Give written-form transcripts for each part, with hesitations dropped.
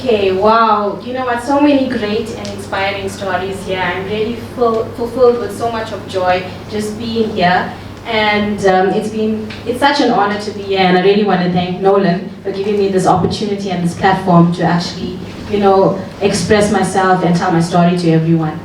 Okay, wow. You know what? So many great and inspiring stories here. I'm really fulfilled with so much of joy just being here. And it's such an honor to be here, and I really want to thank Nolan for giving me this opportunity and this platform to actually, express myself and tell my story to everyone.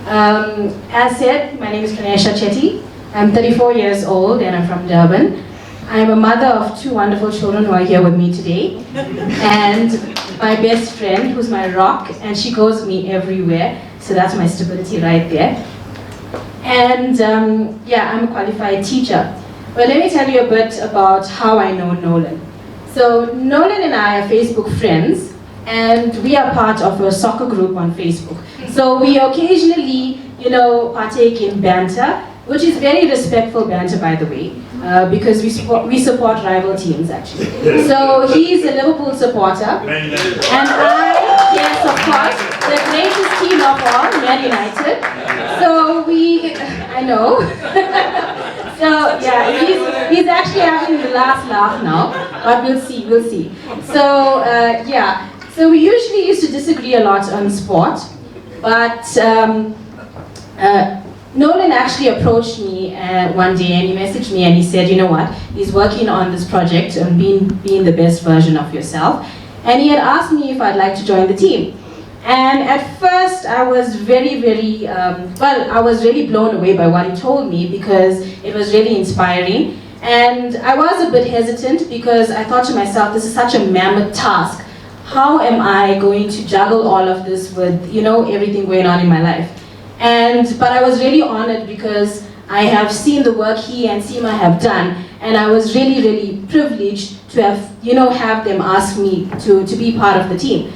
As said, my name is Pranisha Chetty. I'm 34 years old and I'm from Durban. I'm a mother of 2 wonderful children who are here with me today. And my best friend, who's my rock, and she goes with me everywhere. So that's my stability right there. And I'm a qualified teacher. Well, let me tell you a bit about how I know Nolan. So Nolan and I are Facebook friends, and we are part of a soccer group on Facebook. So we occasionally, partake in banter, which is very respectful banter, by the way, because we support rival teams, actually. So he's a Liverpool supporter, and yes, of course, the greatest team of all, Man United. So I know. So yeah, he's actually having the last laugh now, but we'll see. So so we usually used to disagree a lot on sport, but Nolan actually approached me one day and he messaged me and he said, you know what, he's working on this project and being the best version of yourself. And he had asked me if I'd like to join the team. And at first I was I was really blown away by what he told me because it was really inspiring. And I was a bit hesitant because I thought to myself, this is such a mammoth task. How am I going to juggle all of this with, everything going on in my life? But I was really honored because I have seen the work he and Seema have done, and I was really, really privileged to have them ask me to be part of the team.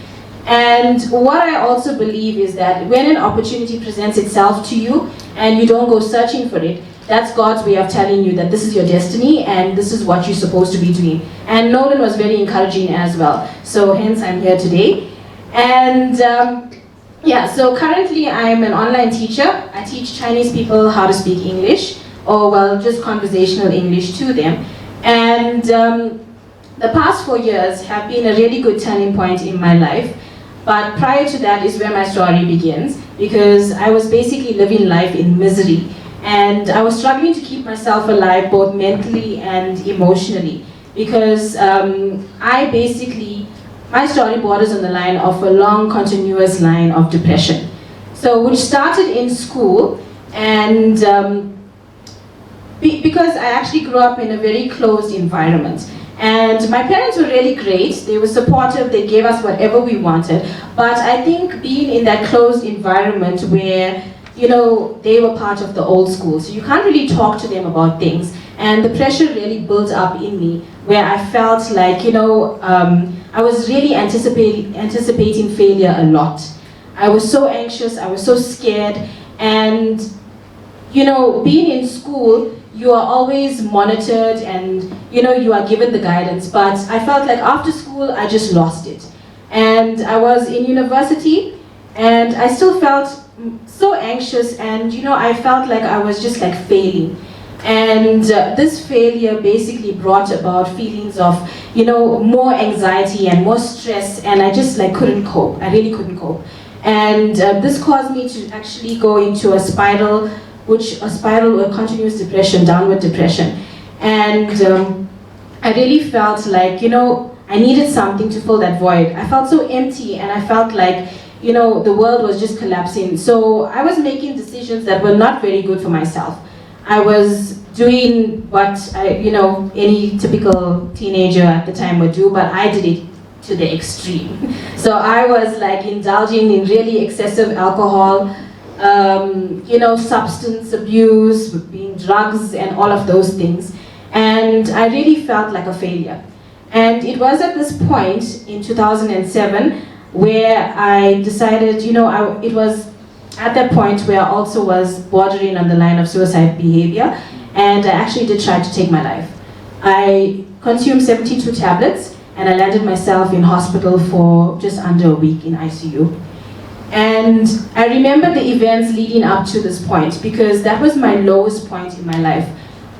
And what I also believe is that when an opportunity presents itself to you and you don't go searching for it, that's God's way of telling you that this is your destiny and this is what you're supposed to be doing. And Nolan was very encouraging as well. So hence I'm here today. And so currently I'm an online teacher. I teach Chinese people how to speak English, or just conversational English to them. And the past 4 years have been a really good turning point in my life. But prior to that is where my story begins, because I was basically living life in misery. And I was struggling to keep myself alive both mentally and emotionally, because my story borders on the line of a long, continuous line of depression. So, which started in school, and because I actually grew up in a very closed environment. And my parents were really great, they were supportive, they gave us whatever we wanted. But I think being in that closed environment where, they were part of the old school, so you can't really talk to them about things. And the pressure really built up in me, where I felt like, I was really anticipating failure a lot. I was so anxious, I was so scared, and being in school, you are always monitored and you are given the guidance, but I felt like after school I just lost it. And I was in university and I still felt so anxious, and I felt like I was just like failing. And this failure basically brought about feelings of, more anxiety and more stress, and I just couldn't cope. I really couldn't cope. And this caused me to actually go into a spiral, of continuous depression, downward depression. And I really felt like, I needed something to fill that void. I felt so empty, and I felt like, the world was just collapsing. So I was making decisions that were not very good for myself. I was doing what any typical teenager at the time would do, but I did it to the extreme. So I was indulging in really excessive alcohol, substance abuse, being drugs and all of those things. And I really felt like a failure. And it was at this point in 2007 where I decided, it was at that point where I also was bordering on the line of suicide behavior, and I actually did try to take my life. I consumed 72 tablets, and I landed myself in hospital for just under a week in ICU. And I remember the events leading up to this point, because that was my lowest point in my life.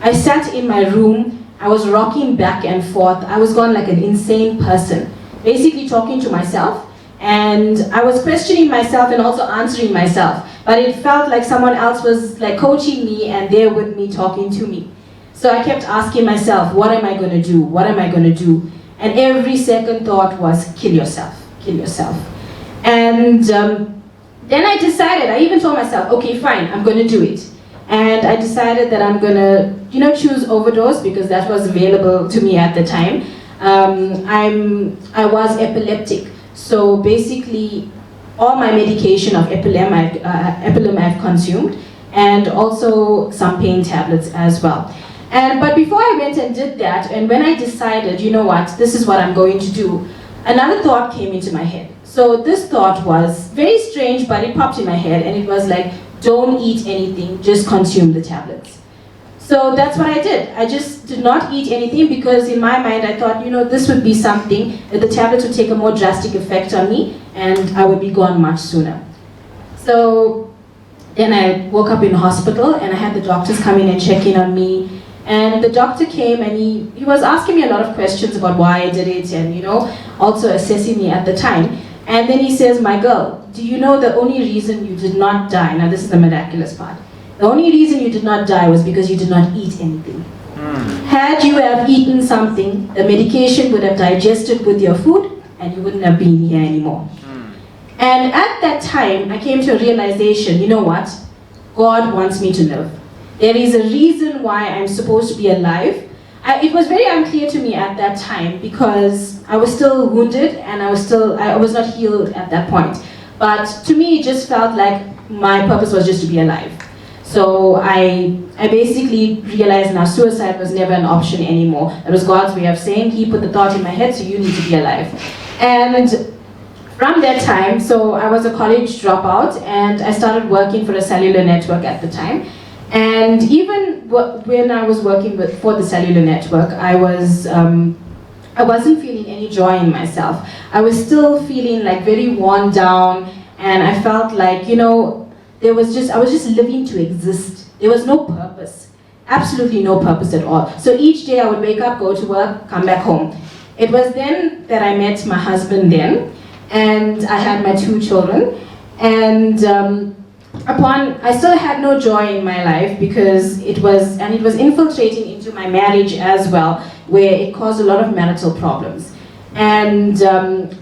I sat in my room, I was rocking back and forth, I was gone like an insane person, basically talking to myself. And I was questioning myself and also answering myself. But it felt like someone else was like coaching me and there with me, talking to me. So I kept asking myself, what am I going to do? What am I going to do? And every second thought was, kill yourself, kill yourself. And then I decided, I even told myself, okay, fine, I'm going to do it. And I decided that I'm going to, choose overdose because that was available to me at the time. I was epileptic. So basically, all my medication of epilim I've consumed, and also some pain tablets as well. But before I went and did that, and when I decided, you know what, this is what I'm going to do, another thought came into my head. So this thought was very strange, but it popped in my head, and it was like, don't eat anything, just consume the tablets. So that's what I did. I just did not eat anything because in my mind I thought, this would be something that the tablets would take a more drastic effect on me and I would be gone much sooner. So then I woke up in hospital and I had the doctors come in and check in on me. And the doctor came and he was asking me a lot of questions about why I did it and, also assessing me at the time. And then he says, my girl, do you know the only reason you did not die, now this is the miraculous part, the only reason you did not die was because you did not eat anything. Had you have eaten something, the medication would have digested with your food and you wouldn't have been here anymore. And at that time, I came to a realization, you know what? God wants me to live. There is a reason why I'm supposed to be alive. It was very unclear to me at that time because I was still wounded and I was not healed at that point. But to me, it just felt like my purpose was just to be alive. So I basically realized now suicide was never an option anymore. It was God's way of saying, he put the thought in my head, so you need to be alive. And from that time, so I was a college dropout and I started working for a cellular network at the time. And even when I was working for the cellular network, I wasn't feeling any joy in myself. I was still feeling like very worn down and I felt like, I was just living to exist. There was no purpose, absolutely no purpose at all. So each day I would wake up, go to work, come back home. It was then that I met my husband then, and I had my 2 children. And I still had no joy in my life because it was infiltrating into my marriage as well, where it caused a lot of marital problems. And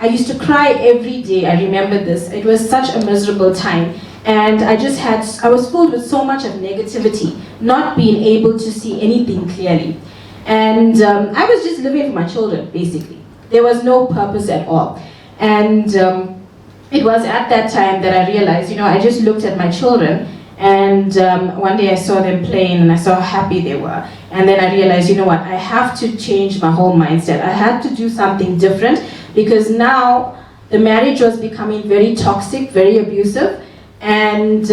I used to cry every day, I remember this. It was such a miserable time. And I was filled with so much of negativity, not being able to see anything clearly. And I was just living for my children, basically. There was no purpose at all. And it was at that time that I realized, I just looked at my children and one day I saw them playing and I saw how happy they were. And then I realized, you know what, I have to change my whole mindset. I had to do something different because now the marriage was becoming very toxic, very abusive. And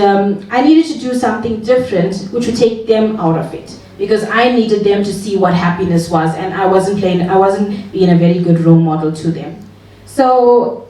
I needed to do something different which would take them out of it because I needed them to see what happiness was and I wasn't being a very good role model to them. So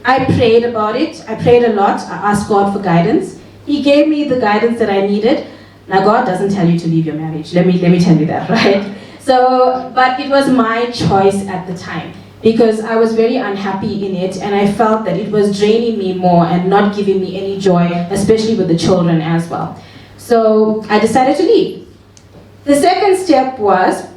I prayed about it. I prayed a lot. I asked God for guidance. He gave me the guidance that I needed. Now God doesn't tell you to leave your marriage. Let me tell you that, right? So, but it was my choice at the time because I was very unhappy in it and I felt that it was draining me more and not giving me any joy, especially with the children as well. So I decided to leave. The second step was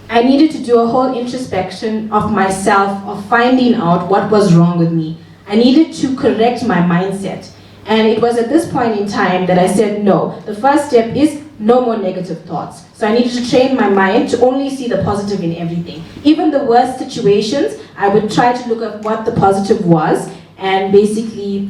I needed to do a whole introspection of myself, of finding out what was wrong with me. I needed to correct my mindset. And it was at this point in time that I said, no, the first step is no more negative thoughts. So I needed to train my mind to only see the positive in everything. Even the worst situations, I would try to look at what the positive was and basically,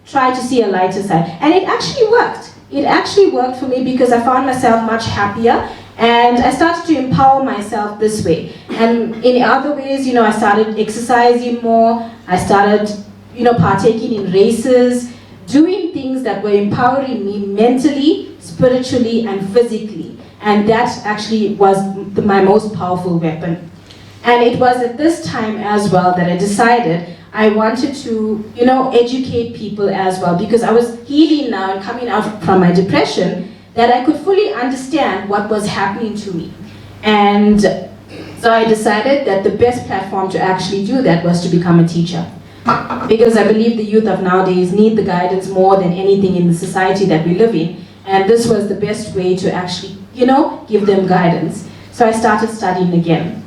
try to see a lighter side. And it actually worked. It actually worked for me because I found myself much happier and I started to empower myself this way. And in other ways, I started exercising more. I started, partaking in races, doing things that were empowering me mentally, spiritually, and physically. And that actually was my most powerful weapon. And it was at this time as well that I decided I wanted to, educate people as well because I was healing now and coming out from my depression that I could fully understand what was happening to me. And so I decided that the best platform to actually do that was to become a teacher. because I believe the youth of nowadays need the guidance more than anything in the society that we live in. And this was the best way to actually, give them guidance. So I started studying again.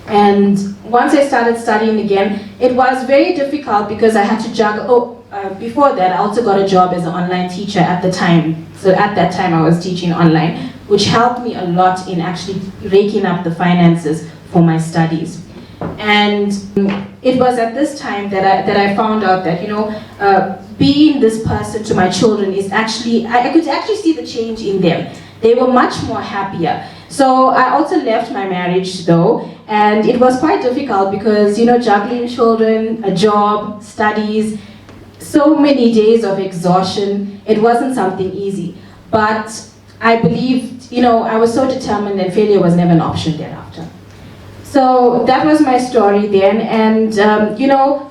And once I started studying again, it was very difficult because I had to juggle. Before that, I also got a job as an online teacher at the time. So at that time, I was teaching online, which helped me a lot in actually raking up the finances for my studies. And it was at this time that I found out that, being this person to my children is actually, I could actually see the change in them. They were much more happier. So I also left my marriage though, and it was quite difficult because, juggling children, a job, studies, so many days of exhaustion, it wasn't something easy. But I believed, I was so determined and failure was never an option thereafter. So that was my story then, and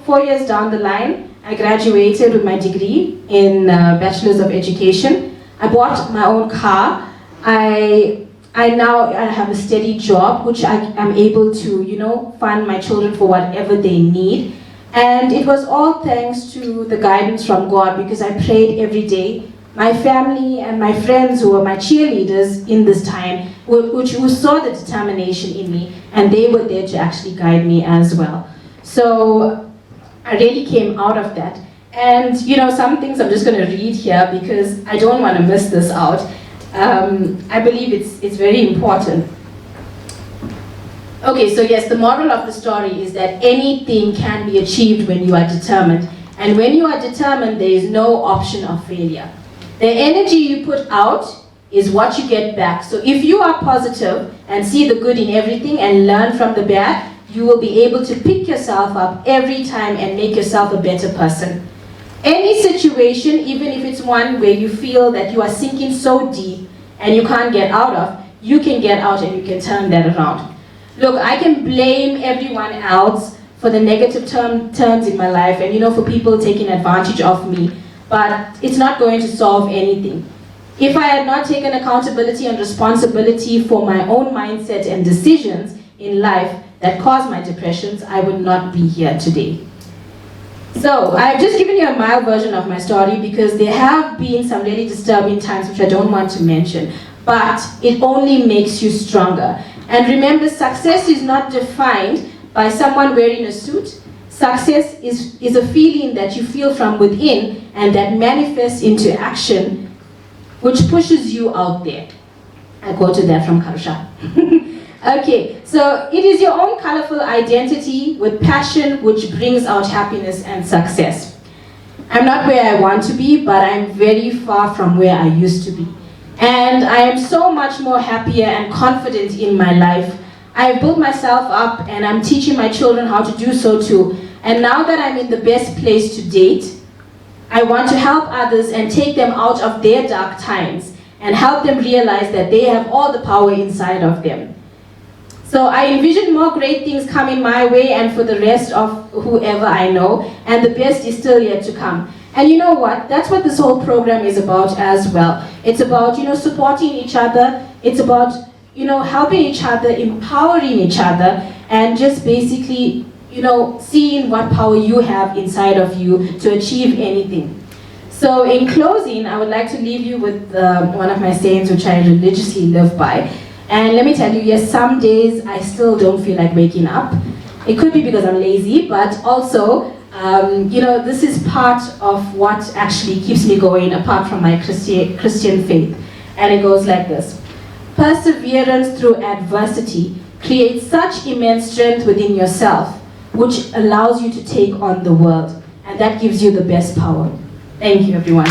4 years down the line, I graduated with my degree in Bachelor's of Education. I bought my own car. I now have a steady job, which I am able to, fund my children for whatever they need. And it was all thanks to the guidance from God, because I prayed every day. My family and my friends who were my cheerleaders in this time, who saw the determination in me, and they were there to actually guide me as well. So I really came out of that. And some things I'm just going to read here because I don't want to miss this out. I believe it's very important. Okay, so yes, the moral of the story is that anything can be achieved when you are determined. And when you are determined, there is no option of failure. The energy you put out is what you get back. So if you are positive and see the good in everything and learn from the bad, you will be able to pick yourself up every time and make yourself a better person. Any situation, even if it's one where you feel that you are sinking so deep and you can't get out of, you can get out and you can turn that around. Look, I can blame everyone else for the negative turns in my life and for people taking advantage of me, but it's not going to solve anything. If I had not taken accountability and responsibility for my own mindset and decisions in life that caused my depressions, I would not be here today. So, I've just given you a mild version of my story because there have been some really disturbing times which I don't want to mention, but it only makes you stronger. And remember, success is not defined by someone wearing a suit. Success is a feeling that you feel from within and that manifests into action, which pushes you out there. I quoted that from Karsha. Okay, so it is your own colorful identity with passion which brings out happiness and success. I'm not where I want to be, but I'm very far from where I used to be. And I am so much more happier and confident in my life. I've built myself up and I'm teaching my children how to do so too. And now that I'm in the best place to date, I want to help others and take them out of their dark times and help them realize that they have all the power inside of them. So I envision more great things coming my way and for the rest of whoever I know, and the best is still yet to come. And you know what? That's what this whole program is about as well. It's about, supporting each other. It's about, helping each other, empowering each other, and just basically, seeing what power you have inside of you to achieve anything. So in closing, I would like to leave you with one of my sayings which I religiously live by. And let me tell you, yes, some days I still don't feel like waking up. It could be because I'm lazy, but also, this is part of what actually keeps me going apart from my Christian faith. And it goes like this. Perseverance through adversity creates such immense strength within yourself, which allows you to take on the world. And that gives you the best power. Thank you, everyone.